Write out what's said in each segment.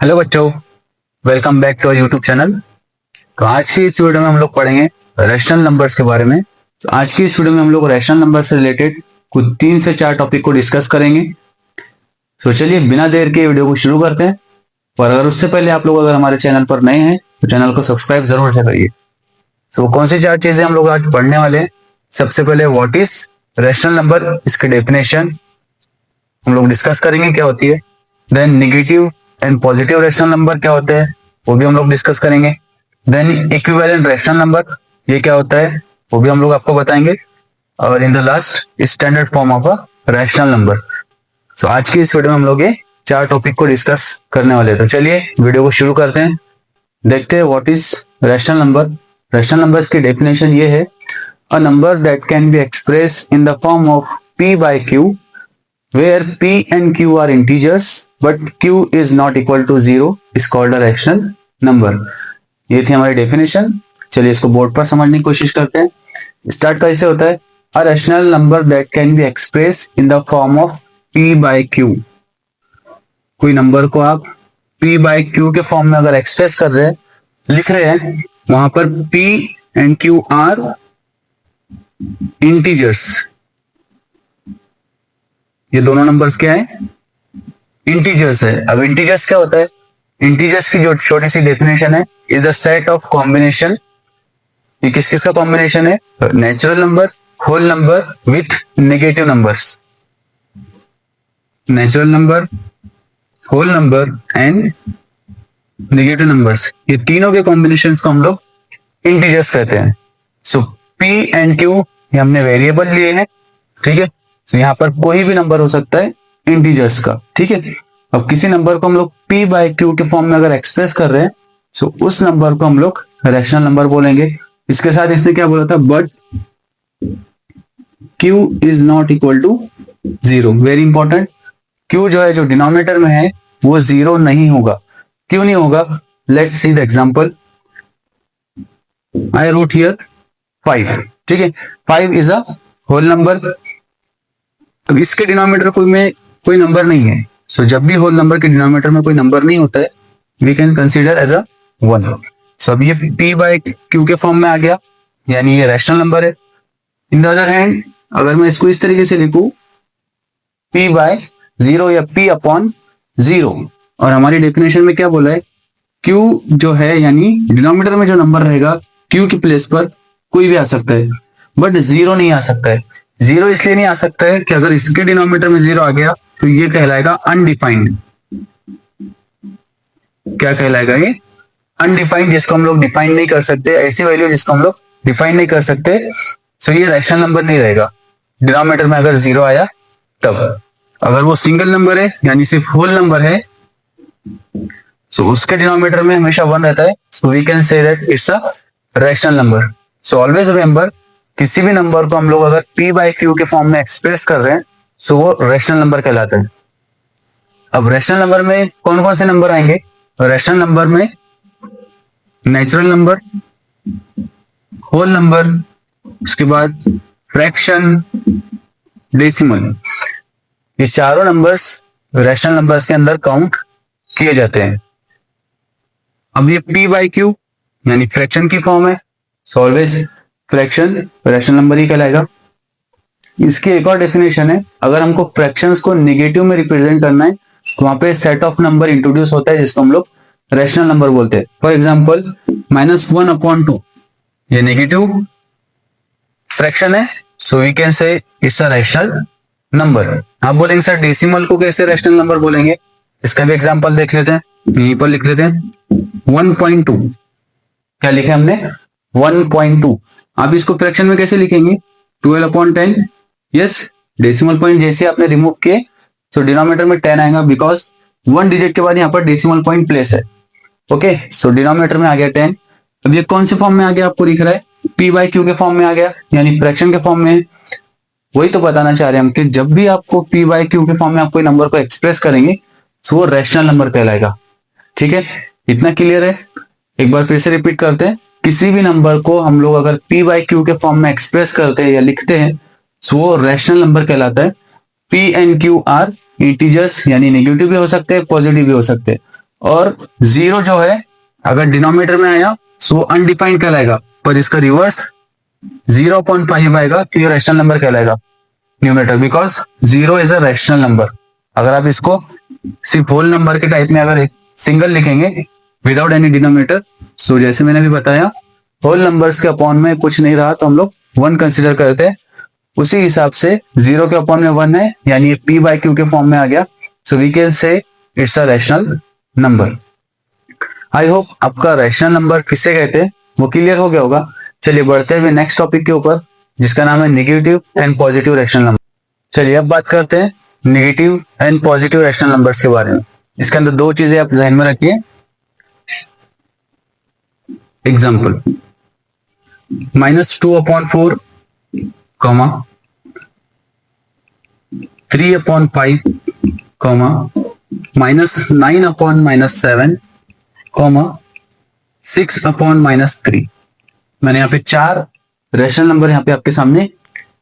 Hello बच्चों, welcome back to YouTube channel. तो आज की इस वीडियो में हम लोग पढ़ेंगे रैशनल नंबर्स के बारे में। तो आज की इस वीडियो में हम लोग रैशनल नंबर से रिलेटेड कुछ 3 से 4 टॉपिक को डिस्कस करेंगे। तो चलिए बिना देर के वीडियो को शुरू करते हैं। और अगर उससे पहले आप लोग अगर हमारे चैनल पर नए हैं तो चैनल को सब्सक्राइब जरूर से करिए। तो कौन सी 4 चीजें हम लोग आज पढ़ने वाले हैं? सबसे पहले व्हाट इज रैशनल नंबर, इसके डेफिनेशन हम लोग डिस्कस करेंगे क्या होती है। Then negative and positive rational number क्या होते हैं वो भी हम लोग डिस्कस करेंगे। देन इक्विवेलेंट रैशनल नंबर ये क्या होता है वो भी हम लोग आपको बताएंगे। और in the last standard form of a rational number. So आज की इस वीडियो में हम लोग ये 4 टॉपिक को डिस्कस करने वाले हैं। तो चलिए वीडियो को शुरू करते हैं। देखते हैं what is rational number. Rational numbers की डेफिनेशन ये है, a number that can be express in the form of p by q where p and q are integers but q is not equal to 0 is called a rational number। ये थी हमारी definition. चलिए इसको board पर समझने की कोशिश करते हैं। स्टार्ट कैसे होता है? अ rational number that can be express in the form of p by q। कोई नंबर को आप p by q के फॉर्म में अगर एक्सप्रेस कर रहे हैं, लिख रहे हैं, वहां पर p and q are integers. ये दोनों नंबर्स क्या है? इंटीजर्स है। अब इंटीजर्स क्या होता है? इंटीजर्स की जो छोटी सी डेफिनेशन है, is the set of combination. ये किस किस का कॉम्बिनेशन है? Natural number, whole number with negative numbers. Natural number, whole number and negative numbers, ये तीनों के कॉम्बिनेशन को हम लोग इंटीजर्स कहते हैं। सो p एंड q ये हमने वेरिएबल लिए हैं, ठीक है। तो यहाँ पर कोई भी नंबर हो सकता है इंटीजर्स का, ठीक है। अब किसी नंबर को हम लोग p बाय q के फॉर्म में अगर एक्सप्रेस कर रहे हैं, सो उस नंबर को हम लोग रैशनल नंबर बोलेंगे। इसके साथ इसने क्या बोला था? But q is not equal to 0। Very important, q जो है जो डिनोमिनेटर में है वो 0 नहीं होगा। क्यों नहीं होगा? Let's see the example. I wrote here 5, ठीक है। 5 इज अ होल नंबर। अब इसके डिनोमिनेटर कोई नंबर नहीं है। सो जब भी होल नंबर के डिनोमिनेटर में कोई नंबर नहीं होता है, we can consider as a 1। So अब ये p बाय q के फॉर्म में आ गया, यानी ये रैशनल नंबर है। इन द अदर हैंड अगर मैं इसको इस तरीके से लिखूं, p बाय 0 या p अपॉन 0, और हमारी डेफिनेशन में क्या बोला है? q जो है यानी डिनोमिनेटर में जो नंबर रहेगा q की प्लेस पर कोई भी आ सकता है, बट 0 नहीं आ सकता है। 0 इसलिए नहीं आ सकता है कि अगर इसके डिनोमिनेटर में 0 आ गया तो ये कहलाएगा अनडिफाइंड। क्या कहलाएगा ये? अनडिफाइंड, जिसको हम लोग डिफाइन नहीं कर सकते, ऐसी वैल्यू जिसको हम लोग डिफाइन नहीं कर सकते। सो ये रैशनल नंबर नहीं रहेगा डिनोमिनेटर में अगर 0 आया तब। अगर वो सिंगल नंबर है यानी सिर्फ होल नंबर है, सो उसके डिनोमिनेटर में हमेशा 1 रहता है। So we can say that it's a rational number. So always remember, किसी भी नंबर को हम लोग अगर p बाय q के फॉर्म में एक्सप्रेस कर रहे हैं, सो वो रैशनल नंबर कहलाता है। अब रैशनल नंबर में कौन कौन से नंबर आएंगे? रैशनल नंबर में नेचुरल नंबर, होल नंबर, उसके बाद फ्रैक्शन, डेसिमल, ये चारों नंबर्स रैशनल नंबर्स के अंदर काउंट किए जाते हैं। अब ये p बाय q यानी फ्रैक्शन की फॉर्म है, so always fraction rational number ही कहलाएगा। इसकी एक और डेफिनेशन है, अगर हमको फ्रैक्शंस को नेगेटिव में रिप्रेजेंट करना है तो वहां पे सेट ऑफ नंबर इंट्रोड्यूस होता है जिसको हम लोग रैशनल नंबर बोलते हैं। फॉर एग्जांपल -1/2, ये नेगेटिव फ्रैक्शन है, so we can say it's a rational number. आप बोलेंगे सर डेसिमल को कैसे रैशनल नंबर बोलेंगे? इसका भी एग्जांपल देख लेते हैं, यहीं पर लिख लेते हैं 1.2। क्या लिखे हमने? 1.2। आप इसको फ्रैक्शन में कैसे लिखेंगे? 12/10। यस, डेसिमल पॉइंट जैसे आपने रिमूव किए, सो डिनोमिनेटर में 10 आएगा, बिकॉज 1 डिजिट के बाद यहाँ पर डेसिमल पॉइंट प्लेस है। ओके, सो डिनोमिनेटर में आ गया 10। अब ये कौन से फॉर्म में आ गया आपको दिख रहा है? p बाय q के फॉर्म में आ गया, यानी फ्रैक्शन के फॉर्म में है। वही तो बताना चाह रहे हैं हम कि जब भी आपको p बाय q के फॉर्म में आप कोई नंबर को एक्सप्रेस करेंगे, तो वो रैशनल नंबर कहलाएगा। ठीक है, इतना क्लियर है? एक बार फिर से रिपीट करते हैं। किसी भी नंबर को हम लोग अगर p बाय q के फॉर्म में एक्सप्रेस करते हैं या लिखते हैं, तो वो रैशनल नंबर कहलाता है। p and q are integers, यानी नेगेटिव भी हो सकते हैं, पॉजिटिव भी हो सकते हैं। और जीरो जो है अगर डिनोमिनेटर में आया सो अनडिफाइंड कहलाएगा, पर इसका रिवर्स 0.5 आएगा तो ये रैशनल नंबर कहलाएगा numerator, because zero is a rational number. अगर आप इसको सिर्फ होल नंबर के टाइप में अगर एक सिंगल लिखेंगे विदाउट एनी डिनोमिनेटर, सो जैसे मैंने भी बताया होल नंबर्स के अपॉन में कुछ नहीं रहा तो हम लोग वन कंसिडर करते हैं, उसी हिसाब से जीरो के अपॉन में वन है यानी ये पी बाय क्यू के फॉर्म में आ गया, so we can say it's a rational number. I hope आपका रैशनल नंबर किससे कहते हैं वो क्लियर हो गया होगा। चलिए बढ़ते हुए नेक्स्ट टॉपिक के ऊपर जिसका नाम है negative and positive rational number. चलिए अब बात करते हैं negative and positive rational numbers के बारे में। इसके अंदर दो चीजें आप ध्यान में रखिए। Example -2/4 comma 3/5 comma -9/-7 comma 6/-3। मैंने यहाँ पे चार रैशनल नंबर यहाँ पे आपके सामने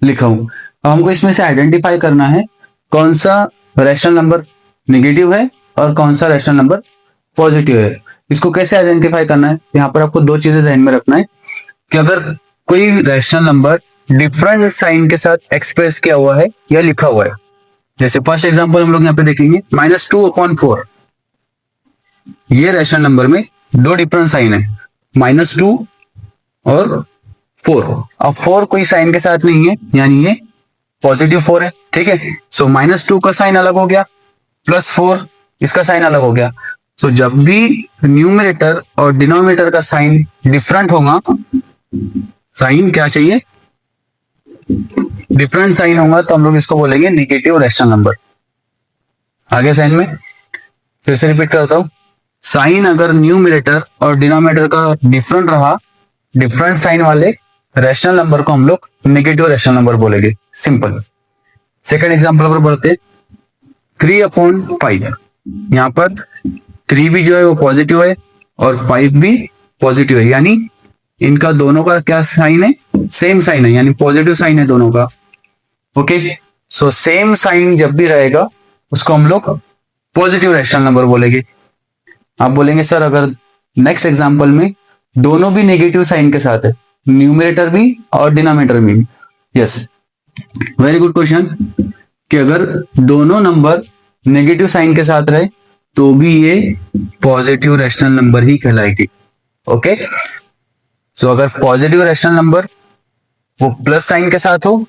लिखा हूं। अब हमको इसमें से आइडेंटिफाई करना है कौन सा रैशनल नंबर नेगेटिव है और कौन सा रैशनल नंबर पॉजिटिव है। इसको कैसे आइडेंटिफाई करना है, यहाँ पर आपको दो चीजें ध्यान में रखना है कि अगर कोई रैशनल नंबर डिफरेंट साइन के साथ एक्सप्रेस किया हुआ है या लिखा हुआ है, जैसे फर्स्ट एग्जांपल हम लोग यहाँ पे देखेंगे -2/4, ये रैशनल नंबर में दो डिफरेंट साइन है -2 और 4। अब 4 कोई साइन के साथ नहीं है यानी ये पॉजिटिव 4 है, ठीक है। सो -2 का साइन अलग हो गया, +4 इसका साइन अलग हो गया। सो जब भी न्यूमरेटर और डिनोमिनेटर का साइन डिफरेंट होगा, साइन क्या चाहिए, डिफरेंट साइन होगा, तो हम लोग इसको बोलेंगे नेगेटिव रैशनल नंबर। आगे साइन में फिर से रिपीट करता हूं, साइन अगर न्यूमरेटर और डिनोमिनेटर का डिफरेंट रहा, डिफरेंट साइन वाले रैशनल नंबर को हम लोग नेगेटिव रैशनल नंबर बोलेंगे, सिंपल। सेकंड एग्जांपल पर बढ़ते, 3/5। यहां पर 3 भी जो है वो पॉजिटिव है और 5 भी पॉजिटिव है, यानी इनका दोनों का क्या साइन है, सेम साइन है, यानी पॉजिटिव साइन है दोनों का। ओके, सो सेम साइन जब भी रहेगा उसको हम लोग पॉजिटिव रैशनल नंबर बोलेंगे। आप बोलेंगे सर अगर नेक्स्ट एग्जांपल में दोनों भी नेगेटिव साइन के साथ है, न्यूमरेटर भी और डिनोमिनेटर भी, यस, वेरी गुड क्वेश्चन, कि अगर दोनों नंबर नेगेटिव साइन के साथ रहे तो भी ये पॉजिटिव रैशनल नंबर ही कहलाएगी। ओके, सो अगर पॉजिटिव रैशनल नंबर वो प्लस साइन के साथ हो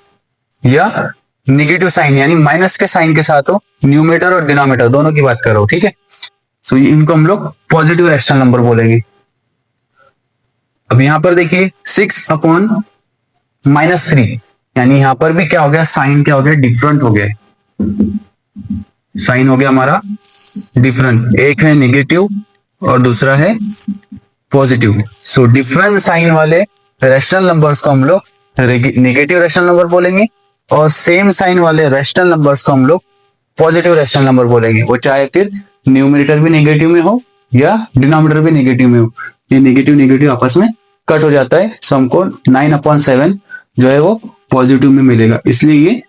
या नेगेटिव साइन यानी माइनस के साइन के साथ हो, न्यूमरेटर और डिनोमिनेटर दोनों की बात कर रहा हूं, ठीक है। सो इनको हम लोग पॉजिटिव रैशनल नंबर बोलेंगे। अब यहां पर देखिए 6/-3, यानी यहां पर भी क्या हो गया, साइन क्या हो गया, डिफरेंट हो गया, साइन हो गया हमारा डिफरेंट, एक है नेगेटिव और दूसरा है पॉजिटिव। सो डिफरेंट साइन वाले रैशनल नंबर्स को हम लोग नेगेटिव रैशनल नंबर बोलेंगे और सेम साइन वाले रैशनल नंबर्स को हम लोग पॉजिटिव रैशनल नंबर बोलेंगे, वो चाहे फिर न्यूमरेटर भी नेगेटिव में हो या डिनोमिनेटर भी नेगेटिव में हो। ये नेगेटिव नेगेटिव आपस में कट हो जाता है, सो हमको 9/7 जो है वो पॉजिटिव में मिलेगा, इसलिए ये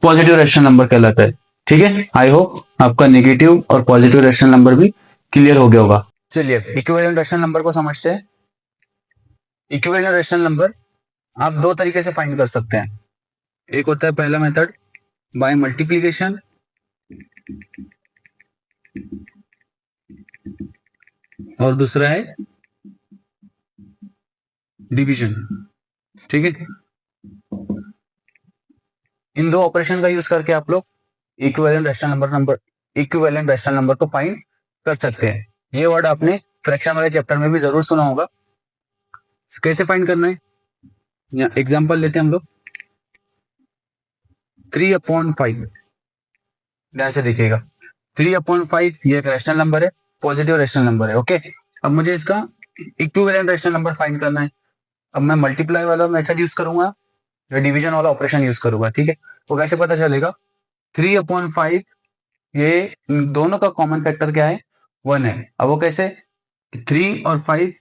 पॉजिटिव रैशनल नंबर कहलाता है, ठीक है। आई होप आपका नेगेटिव और पॉजिटिव रैशनल नंबर भी क्लियर हो गया होगा। चलिए इक्विवेलेंट रैशनल नंबर को समझते हैं। इक्विवेलेंट रैशनल नंबर आप दो तरीके से फाइंड कर सकते हैं। एक होता है पहला मेथड बाय मल्टीप्लिकेशन, और दूसरा है डिवीजन, ठीक है। इन दो ऑपरेशन का यूज करके आप लोग इक्विवेलेंट रैशनल नंबर को फाइंड कर सकते हैं। ये वर्ड आपने फ्रैक्शन वाले चैप्टर में भी जरूर सुना होगा। कैसे फाइंड करना है, एग्जांपल लेते हैं हम लोग 3/5। ध्यान से देखिएगा, 3/5 ये एक रैशनल नंबर है, पॉजिटिव रैशनल नंबर है। ओके, अब मुझे इसका इक्विवेलेंट रैशनल नंबर फाइंड करना है। अब मैं मल्टीप्लाई वाला मेथड यूज करूंगा या डिवीजन वाला ऑपरेशन यूज करूंगा, ठीक है। वो कैसे पता चलेगा, 3/5 ये दोनों का कॉमन फैक्टर क्या है, 1 है। अब वो कैसे, 3 और 5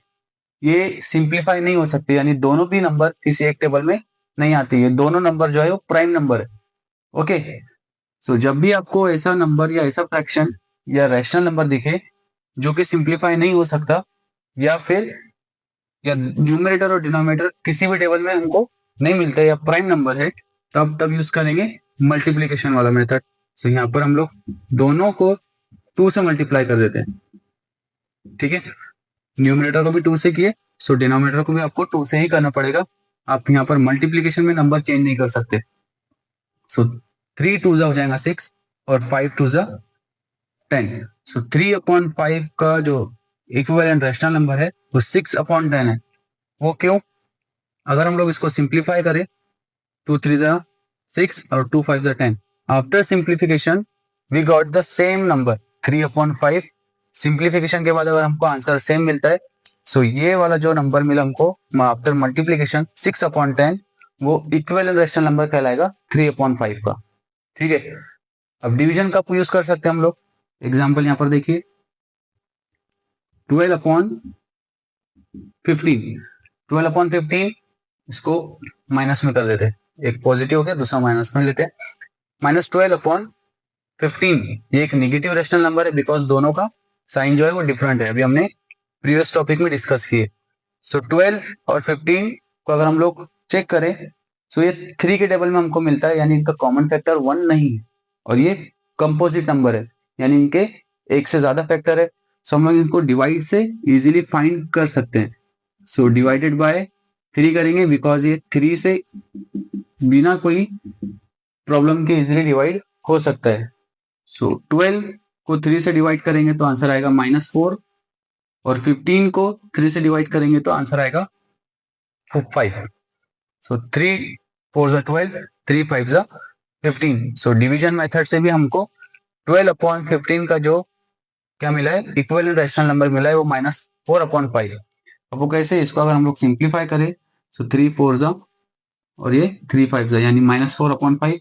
ये सिंप्लीफाई नहीं हो सकते, यानी दोनों भी नंबर किसी एक टेबल में नहीं आती है, दोनों नंबर जो है वो प्राइम नंबर है। ओके, सो जब भी आपको ऐसा नंबर या ऐसा फ्रैक्शन या रैशनल नंबर दिखे जो कि सिंप्लीफाई नहीं हो सकता, या फिर या न्यूमरेटर और डिनोमिनेटर किसी भी टेबल में हमको नहीं मिलता या प्राइम नंबर है, तब यूज करेंगे मल्टीप्लीकेशन वाला मेथड। तो यहाँ पर हम लोग दोनों को 2 से मल्टीप्लाई कर देते हैं, ठीक है। न्यूमरेटर को भी 2 से किए, सो डिनोमिनेटर को भी आपको 2 से ही करना पड़ेगा। आप यहाँ पर मल्टीप्लीकेशन में नंबर चेंज नहीं कर सकते। सो 3 2 हो जाएगा 6 और 5 2 10। सो 3/5 का जो इक्विवेलेंट रैशनल नंबर है वो 6/10 है। वो क्यों? अगर हम लोग इसको सिंप्लीफाई करें, 2 3 6 और 2 5 10, after simplification we got the same number 3/5। Simplification के बाद अगर हमको आंसर सेम मिलता है, सो ये वाला जो नंबर मिला हमको आफ्टर मल्टीप्लीकेशन 6/10, वो इक्विवेलेंट रैशनल नंबर कहलाएगा 3/5 का, ठीक है। अब डिवीजन का यूज कर सकते हैं हम लोग। एग्जाम्पल यहाँ पर देखिए, 12/15, 12/15 इसको माइनस में कर देते हैं, एक पॉजिटिव हो गया दूसरा माइनस में लेते हैं। -12/15 ये एक नेगेटिव रैशनल नंबर है, बिकॉज दोनों का साइन जो है वो डिफरेंट है, अभी हमने प्रीवियस टॉपिक में डिस्कस किए। सो 12 और 15 को अगर हम लोग चेक करें, सो ये 3 के टेबल में हमको मिलता है, यानी इनका कॉमन फैक्टर 1 नहीं है, और ये कंपोजिट नंबर है, यानी इनके एक से ज्यादा फैक्टर है। सो हम लोग इनको डिवाइड से इजीली फाइंड कर सकते हैं। सो डिवाइडेड बाय 3 करेंगे, बिकॉज ये 3 से बिना कोई प्रॉब्लम के इजीली डिवाइड हो सकता है। सो 12 को 3 से डिवाइड करेंगे तो आंसर आएगा -4, और 15 को 3 से डिवाइड करेंगे तो आंसर आएगा 5। सो 3 4 12, 3 5 15। सो डिवीजन मेथड से भी हमको 12/15 का जो क्या मिला है, इक्विवेलेंट रैशनल नंबर मिला है, वो -4/5। अब वो कैसे, इसको अगर हम लोग सिंप्लीफाई करें, सो 3 4 और ये 3 5 यानी -4/5,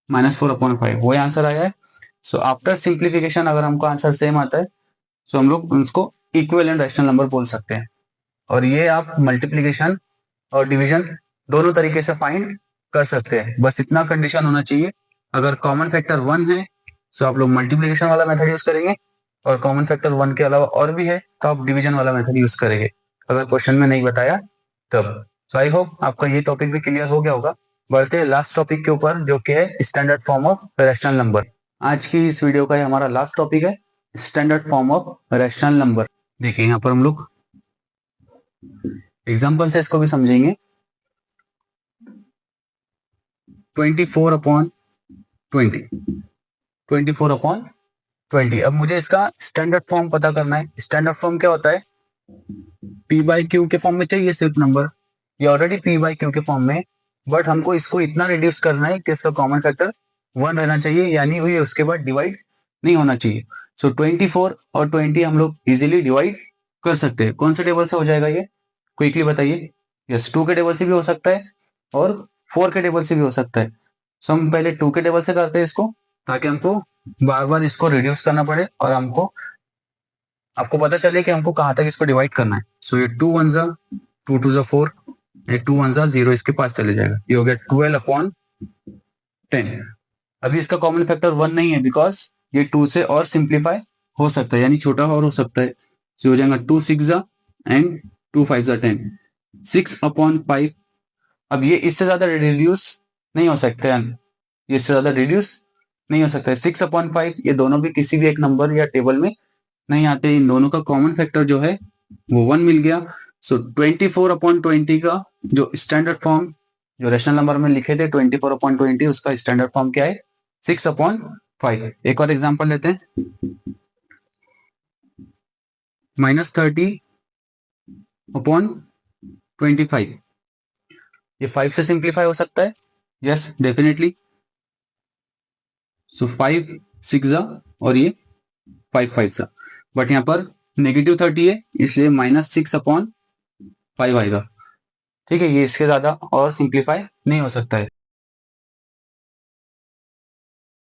-4/5 वो आंसर आया है। सो आफ्टर सिंप्लीफिकेशन अगर हमको आंसर सेम आता है, सो हम लोग उसको इक्विवेलेंट रैशनल नंबर बोल सकते हैं। और ये आप मल्टीप्लीकेशन और डिवीजन दोनों तरीके से फाइंड कर सकते हैं, बस इतना कंडीशन होना चाहिए, अगर कॉमन फैक्टर 1 है तो आप लोग मल्टीप्लीकेशन वाला मेथड यूज करेंगे, और कॉमन फैक्टर 1 के अलावा और भी है तो आप डिवीजन वाला मेथड यूज करेंगे, अगर क्वेश्चन में नहीं बताया तब। सो आई होप आपका ये टॉपिक भी क्लियर हो गया होगा। बढ़ते हैं लास्ट टॉपिक के ऊपर, जो कि है standard form of rational number. आज की इस वीडियो का हमारा लास्ट टॉपिक है standard form of rational number. देखिए यहाँ पर हम लोग एग्जाम्पल से इसको भी समझेंगे। 24/20, 24/20। अब मुझे इसका स्टैंडर्ड फॉर्म पता करना है। स्टैंडर्ड फॉर्म क्या होता है? P/Q के फॉर्म में चाहिए सिर्फ नंबर, ये ऑलरेडी P/Q के फॉर्म में, बट हमको इसको इतना रिड्यूस करना है कि इसका कॉमन फैक्टर 1 रहना चाहिए, यानी ये उसके बाद डिवाइड नहीं होना चाहिए। सो 24 और 20 हम लोग इजीली डिवाइड कर सकते हैं। कौन से टेबल से हो जाएगा ये, क्विकली बताइए। यस, 2 के टेबल से भी हो सकता है और 4 के टेबल से भी हो सकता है। सो हम पहले 2 के टेबल से करते हैं इसको, ताकि हमको बार बार इसको रिड्यूस करना पड़े और हमको आपको पता चले कि हमको कहाँ तक इसको डिवाइड करना है। सो ये 2 1 2 2 4, 2 1 0 इसके पास चले जाएगा, ये हो गया 12/10। अभी इसका कॉमन फैक्टर 1 नहीं है, बिकॉज ये 2 से और सिंप्लीफाई हो सकता है, यानी छोटा और हो सकता है। सो हो जाएगा 2 6 एंड 2 5 10, 6/5। अब ये इससे ज्यादा रिड्यूस नहीं हो सकता है, ये इससे ज्यादा रिड्यूस नहीं हो सकता है। 6/5 ये दोनों भी किसी भी एक नंबर या टेबल में नहीं आते, इन दोनों का कॉमन फैक्टर जो है वो 1 मिल गया। सो 24/20 का जो स्टैंडर्ड फॉर्म जो रैशनल नंबर में लिखे थे 24/20, उसका स्टैंडर्ड फॉर्म क्या है? 6/5। एक और एग्जांपल लेते हैं, -30/25। ये 5 से सिंप्लीफाई हो सकता है, यस डेफिनेटली। सो 5 6 और ये 5 5, बट यहाँ पर -30 है, इसलिए -6/5 आएगा, ठीक है। ये इसके ज्यादा और सिंप्लीफाई नहीं हो सकता है।